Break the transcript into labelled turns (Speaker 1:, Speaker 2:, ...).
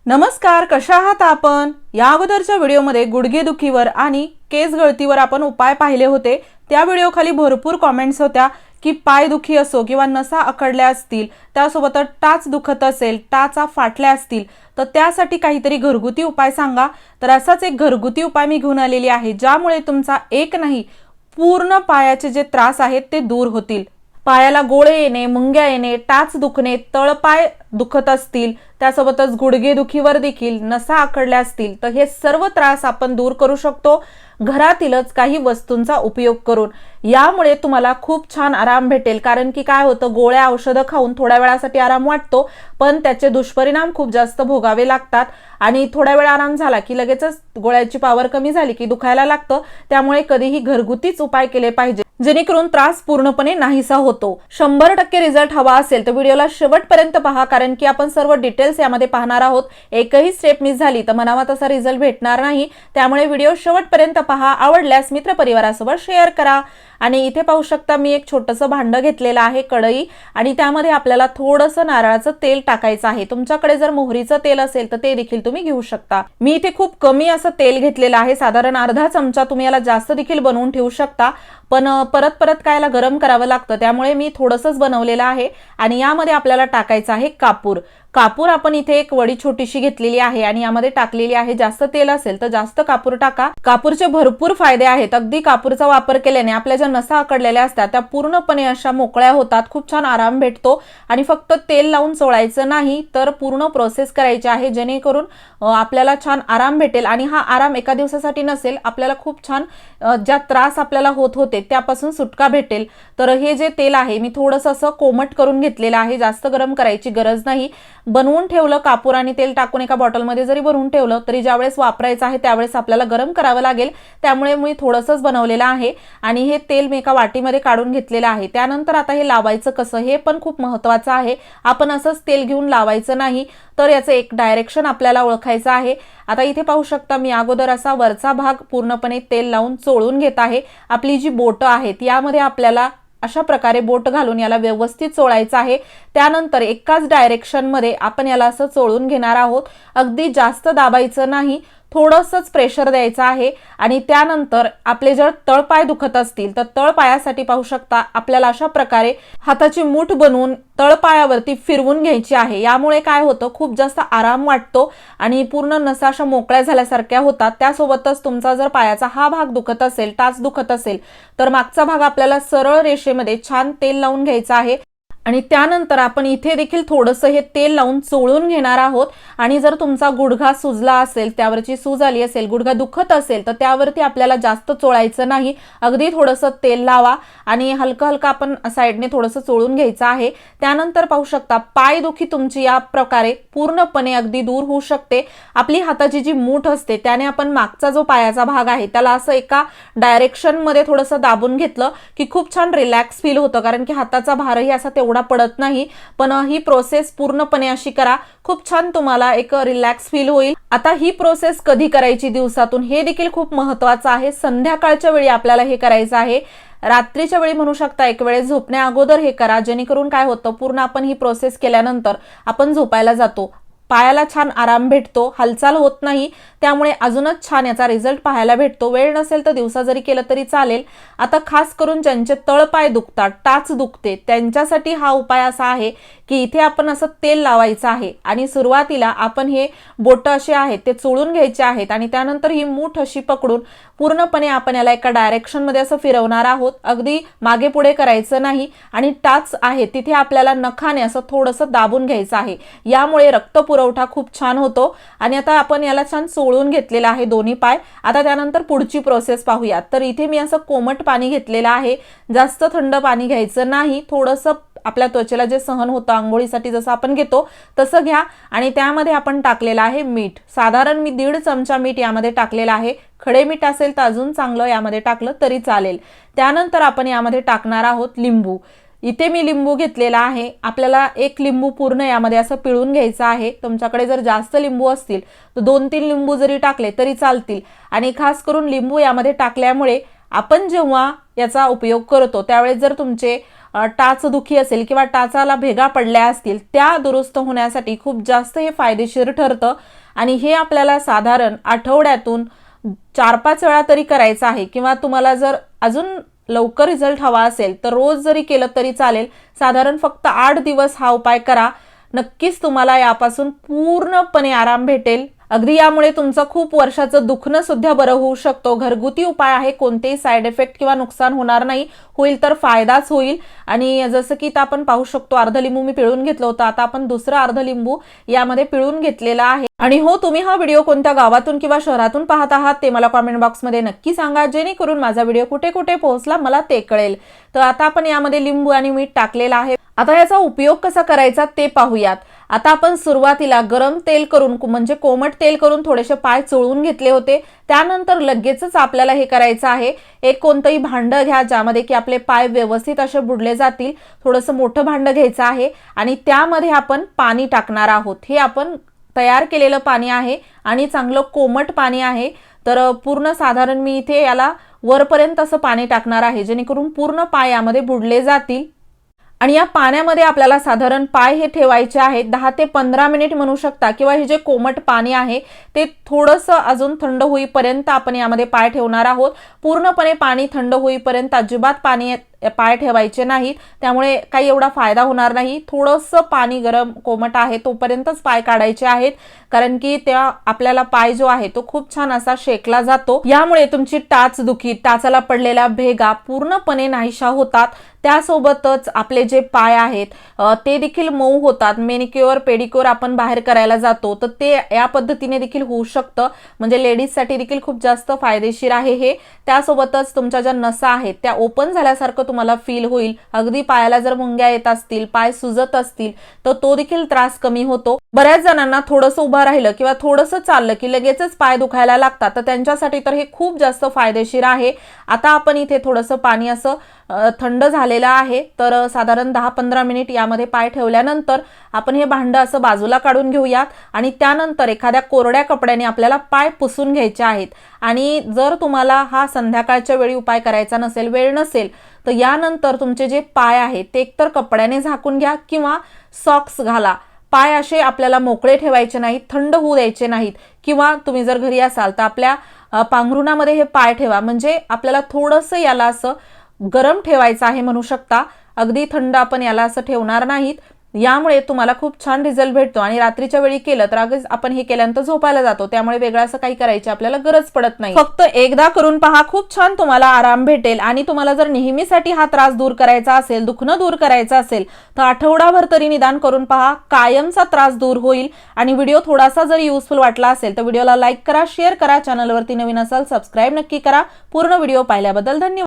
Speaker 1: नमस्कार, कशा आहात आपण? या अगोदरच्या व्हिडिओमध्ये गुडघेदुखीवर आणि केस गळतीवर आपण उपाय पाहिले होते। त्या व्हिडिओ खाली भरपूर कमेंट्स होत्या की पाय दुखी असो किंवा नसा अकडल्या असतील, त्यासोबत टाच दुखत असेल, टाचा फाटल्या असतील तर त्यासाठी काहीतरी घरगुती उपाय सांगा। तर असाच एक घरगुती उपाय मी घेऊन आलेली आहे, ज्यामुळे तुमचा एक नाही पूर्ण पायाचे जे त्रास आहेत ते दूर होतील। पायाला गोळे येणे, मुंग्या येणे, टाच दुखणे, तळपाय दुखत असतील, त्यासोबतच गुडघेदुखीवर देखील नसा आखडल्या असतील तर हे सर्व त्रास आपण दूर करू शकतो घरातीलच काही वस्तूंचा उपयोग करून। यामुळे तुम्हाला खूप छान आराम भेटेल, कारण की काय होतं, गोळ्या औषधं खाऊन थोड्या वेळासाठी आराम वाटतो, पण त्याचे दुष्परिणाम खूप जास्त भोगावे लागतात आणि थोड्या वेळ आराम झाला की लगेचच गोळ्याची पावर कमी झाली की दुखायला लागतं। त्यामुळे कधीही घरगुतीच उपाय केले पाहिजे, जेणेकरून त्रास पूर्णपणे नाहीसा होतो। 100% रिझल्ट हवा असेल तर व्हिडिओला शेवटपर्यंत पहा, कारण की आपण सर्व डिटेल्स यामध्ये पाहणार आहोत। एकही स्टेप मिस झाली तर मनावा तसा रिझल्ट भेटणार नाही, त्यामुळे व्हिडिओ शेवटपर्यंत पहा। आवडल्यास मित्रपरिवारासोबत शेअर करा। आणि इथे पाहू शकता मी एक छोटंसं भांड घेतलेलं आहे, कढई, आणि त्यामध्ये आपल्याला थोडंसं नारळाचं तेल टाकायचं आहे। तुमच्याकडे जर मोहरीचं तेल असेल तर ते देखील तुम्ही घेऊ शकता। मी इथे खूप कमी असं तेल घेतलेलं आहे, साधारण अर्धा चमचा। तुम्ही याला जास्त देखील बनवून ठेवू शकता, पण परत परत कायला गरम करावं लागतं, त्यामुळे मी थोडंसंच बनवलेलं आहे। आणि यामध्ये आपल्याला टाकायचं आहे कापूर। कापूर आपण इथे एक वडी छोटीशी घेतलेली आहे आणि यामध्ये टाकलेली आहे। जास्त तेल असेल तर जास्त कापूर टाका। कापूरचे भरपूर फायदे आहेत। अगदी कापूरचा वापर केल्याने आपल्या ज्या नसा अकडलेल्या असतात त्या पूर्णपणे अशा मोकळ्या होतात, खूप छान आराम भेटतो। आणि फक्त तेल लावून चोळायचं नाही तर पूर्ण प्रोसेस करायची आहे, जेणेकरून आपल्याला छान आराम भेटेल। आणि हा आराम एका दिवसासाठी नसेल, आपल्याला खूप छान ज्या त्रास आपल्याला होत होते त्यापासून सुटका भेटेल। तर हे जे तेल आहे मी थोडंसं असं कोमट करून घेतलेलं आहे, जास्त गरम करायची गरज नाही। बनवून ठेवलं कापूर आणि तेल टाकून एका बॉटलमध्ये जरी भरून ठेवलं तरी ज्यावेळेस वापरायचं आहे त्यावेळेस आपल्याला गरम करावं लागेल, त्यामुळे मी थोडंसंच बनवलेलं आहे। आणि हे तेल मी एका वाटीमध्ये काढून घेतलेलं आहे। त्यानंतर आता हे लावायचं कसं हे पण खूप महत्त्वाचं आहे। आपण असंच तेल घेऊन लावायचं नाही, तर याचं एक डायरेक्शन आपल्याला ओळखायचं आहे। आता इथे पाहू शकता मी अगोदर असा वरचा भाग पूर्णपणे तेल लावून चोळून घेत आहे। आपली जी बोटं आहेत यामध्ये आपल्याला अशा प्रकारे बोट घालून याला व्यवस्थित चोळायचं आहे। त्यानंतर एकाच डायरेक्शन मध्ये आपण याला असं चोळून घेणार आहोत। अगदी जास्त दाबायचं नाही, थोडंसंच प्रेशर द्यायचं आहे। आणि त्यानंतर आपले जर तळपाय दुखत असतील तर तळपायासाठी पाहू शकता आपल्याला अशा प्रकारे हाताची मूठ बनवून तळपायावरती फिरवून घ्यायची आहे। यामुळे काय होतं, खूप जास्त आराम वाटतो आणि पूर्ण नसा अशा मोकळ्या झाल्यासारख्या होतात। त्यासोबतच तुमचा जर पायाचा हा भाग दुखत असेल, टाच दुखत असेल, तर मागचा भाग आपल्याला सरळ रेषेमध्ये छान तेल लावून घ्यायचा आहे। आणि त्यानंतर आपण इथे देखील थोडंसं हे तेल लावून चोळून घेणार आहोत। आणि जर तुमचा गुडघा सुजला असेल, त्यावरची सूज आली असेल, गुडघा दुखत असेल तर त्यावरती आपल्याला जास्त चोळायचं नाही, अगदी थोडंसं तेल लावा आणि हलकं हलकं आपण साईडने थोडंसं चोळून घ्यायचं आहे। त्यानंतर पाहू शकता पाय दुखी तुमची या प्रकारे पूर्णपणे अगदी दूर होऊ शकते। आपली हाताची जी मूठ असते त्याने आपण मागचा जो पायाचा भाग आहे त्याला असं एका डायरेक्शन मध्ये थोडंसं दाबून घेतलं की खूप छान रिलॅक्स फील होतं, कारण की हाताचा भारही असा तेवढा पडत नाही। पण ही प्रोसेस पूर्णपणे अशी करा, खूप छान तुम्हाला एक रिलॅक्स फील होईल। आता ही प्रोसेस कधी करायची दिवसातून हे देखील खूप महत्त्वाचं आहे। संध्याकाळच्या वेळी आपल्याला हे करायचं आहे, रात्रीच्या वेळी म्हणू शकता, एक वेळेस झोपण्या अगोदर हे करा, जेणेकरून काय होतं, पूर्ण आपण ही प्रोसेस केल्यानंतर आपण झोपायला जातो, पायाला छान आराम भेटतो, हालचाल होत नाही, त्यामुळे अजूनच छान याचा रिझल्ट पाहायला भेटतो। वेळ नसेल तर दिवसा जरी केलं तरी चालेल। आता खास करून ज्यांचे तळपाय दुखतात, टाच दुखते, त्यांच्यासाठी हा उपाय असा आहे की इथे आपण असं तेल लावायचं आहे आणि सुरुवातीला आपण हे बोट असे आहेत ते चोळून घ्यायचे आहेत आणि त्यानंतर ही मूठ अशी पकडून पूर्णपणे आपण याला एका डायरेक्शन मध्ये असं फिरवणार आहोत, अगदी मागे पुढे करायचं नाही। आणि टाच आहे तिथे आपल्याला नखाने असं थोडंसं दाबून घ्यायचं आहे, यामुळे रक्त पुरवठा खूप छान होतो। आणि आता आपण याला छान चोळून घेतलेला आहे दोन्ही पाय। आता त्यानंतर पुढची प्रोसेस पाहूया। तर इथे मी असं कोमट पाणी घेतलेलं आहे, जास्त थंड पाणी घ्यायचं नाही, थोडंसं आपल्या त्वचेला जे सहन होतं आंघोळीसाठी जसं आपण घेतो तसं घ्या। आणि त्यामध्ये आपण टाकलेलं आहे मीठ, साधारण मी 1.5 चमचा मीठ यामध्ये टाकलेलं आहे। खडे मीठ असेल तर अजून चांगलं, यामध्ये टाकलं तरी चालेल। त्यानंतर आपण यामध्ये टाकणार आहोत लिंबू। इथे मी लिंबू घेतलेला आहे, आपल्याला एक लिंबू पूर्ण यामध्ये असं पिळून घ्यायचं आहे। तुमच्याकडे जर जास्त लिंबू असतील तर 2-3 लिंबू जरी टाकले तरी चालतील। आणि खास करून लिंबू यामध्ये टाकल्यामुळे आपण जेव्हा याचा उपयोग करतो त्यावेळेस जर तुमचे टाचदुखी असेल किंवा टाचाला भेगा पडल्या असतील त्या दुरुस्त होण्यासाठी खूप जास्त हे फायदेशीर ठरतं आणि हे आपल्याला साधारण आठवड्यातून 4-5 वेळा तरी करायचं आहे किंवा तुम्हाला जर अजून लवकर रिझल्ट हवा असेल तर रोज जरी केलं तरी चालेल। साधारण फक्त 8 दिवस हा उपाय करा, नक्कीच तुम्हाला यापासून पूर्णपणे आराम भेटेल। अगदी यामुळे तुमचं खूप वर्षाचं दुखणं सुद्धा बरं होऊ शकतो। घरगुती उपाय आहे, कोणतेही साइड इफेक्ट किंवा नुकसान होणार नाही, होईल तर फायदाच होईल। आणि जसं की आपण पाहू शकतो अर्ध लिंबू मी पिळून घेतलं होतं, आता आपण दुसरं अर्ध लिंबू यामध्ये पिळून घेतलेला आहे। आणि हो, तुम्ही हा व्हिडिओ कोणत्या गावातून किंवा शहरातून पाहत आहात ते मला कमेंट बॉक्समध्ये नक्की सांगा, जेणेकरून माझा व्हिडिओ कुठे कुठे पोहोचला मला ते कळेल। तर आता आपण यामध्ये लिंबू आणि मीठ टाकलेला आहे। आता याचा उपयोग कसा करायचा ते पाहूयात। आता आपण सुरुवातीला गरम तेल करून म्हणजे कोमट तेल करून थोडेसे पाय चोळून घेतले होते। त्यानंतर लगेचच आपल्याला हे करायचं आहे, एक कोणतंही भांडं घ्या ज्यामध्ये की आपले पाय व्यवस्थित असे बुडले जातील। थोडंसं मोठं भांडं घ्यायचं आहे आणि त्यामध्ये आपण पाणी टाकणार आहोत। हे आपण तयार केलेलं पाणी आहे आणि चांगलं कोमट पाणी आहे। तर पूर्ण साधारण मी इथे याला वरपर्यंत असं पाणी टाकणार आहे, जेणेकरून पूर्ण पाय यामध्ये बुडले जातील। आणि या पाण्यामध्ये आपल्याला साधारण पाय हे ठेवायचे आहेत 10 ते 15 मिनिट म्हणू शकता, किंवा हे जे कोमट पाणी आहे ते थोडंसं अजून थंड होईपर्यंत आपण यामध्ये पाय ठेवणार आहोत। पूर्णपणे पाणी थंड होईपर्यंत अजिबात पाय ठेवायचे नाहीत, त्यामुळे काही एवढा फायदा होणार नाही। थोडंसं पाणी गरम कोमट आहे तोपर्यंतच पाय काढायचे आहेत, कारण की त्या आपल्याला पाय जो आहे तो खूप छान असा शेकला जातो। यामुळे तुमची टाचदुखी, टाचाला पडलेल्या भेगा पूर्णपणे नाहीशा होतात। त्यासोबतच आपले जे पाय आहेत ते देखील मऊ होतात। मेनिक्युअर पेडिक्युअर आपण बाहेर करायला जातो तर ते या पद्धतीने देखील होऊ शकतं, म्हणजे लेडीजसाठी देखील खूप जास्त फायदेशीर आहे हे। त्यासोबतच तुमच्या ज्या नसा आहेत त्या ओपन झाल्यासारखं तुम्हाला फील होईल। अगदी पायाला जर मुंग्या येत असतील, पाय सुजत असतील तर तो देखील त्रास कमी होतो। बऱ्याच जणांना थोडंसं उभं राहिलं किंवा थोडंसं चाललं की लगेचच पाय दुखायला लागतात, तर त्यांच्यासाठी तर हे खूप जास्त फायदेशीर आहे। आता आपण इथे थोडंसं पाणी असं थंड झालेलं आहे, तर साधारण 10-15 मिनिट यामध्ये पाय ठेवल्यानंतर आपण हे भांडं असं बाजूला काढून घेऊयात आणि त्यानंतर एखाद्या कोरड्या कपड्याने आपल्याला पाय पुसून घ्यायचे आहेत। आणि जर तुम्हाला हा संध्याकाळच्या वेळी उपाय करायचा नसेल, वेळ नसेल, तर यानंतर तुमचे जे पाय आहेत ते एकतर कपड्याने झाकून घ्या किंवा सॉक्स घाला। पाय असे आपल्याला मोकळे ठेवायचे नाहीत, थंड होऊ द्यायचे नाहीत। किंवा तुम्ही जर घरी असाल तर आपल्या पांघरुणामध्ये हे पाय ठेवा, म्हणजे आपल्याला थोडंसं याला असं गरम ठेवायचं आहे म्हणू शकता। अगदी थंड आपण याला असं ठेवणार नाहीत, यामुळे तुम्हाला खूप छान रिझल्ट भेटतो। आणि रात्रीच्या वेळी केलं तर अगदी आपण हे केल्यानंतर झोपायला जातो, त्यामुळे वेगळं असं काही करायची आपल्याला गरज पडत नाही। फक्त एकदा करून पहा, खूप छान तुम्हाला आराम भेटेल। आणि तुम्हाला जर नेहमीसाठी हा त्रास दूर करायचा असेल, दुखणं दूर करायचं असेल, तर आठवडाभर तरी निदान करून पहा, कायमचा त्रास दूर होईल। आणि व्हिडिओ थोडासा जर युजफुल वाटला असेल तर व्हिडिओला लाईक करा, शेअर करा, चॅनलवरती नवीन असाल सबस्क्राईब नक्की करा। पूर्ण व्हिडिओ पाहिल्याबद्दल धन्यवाद।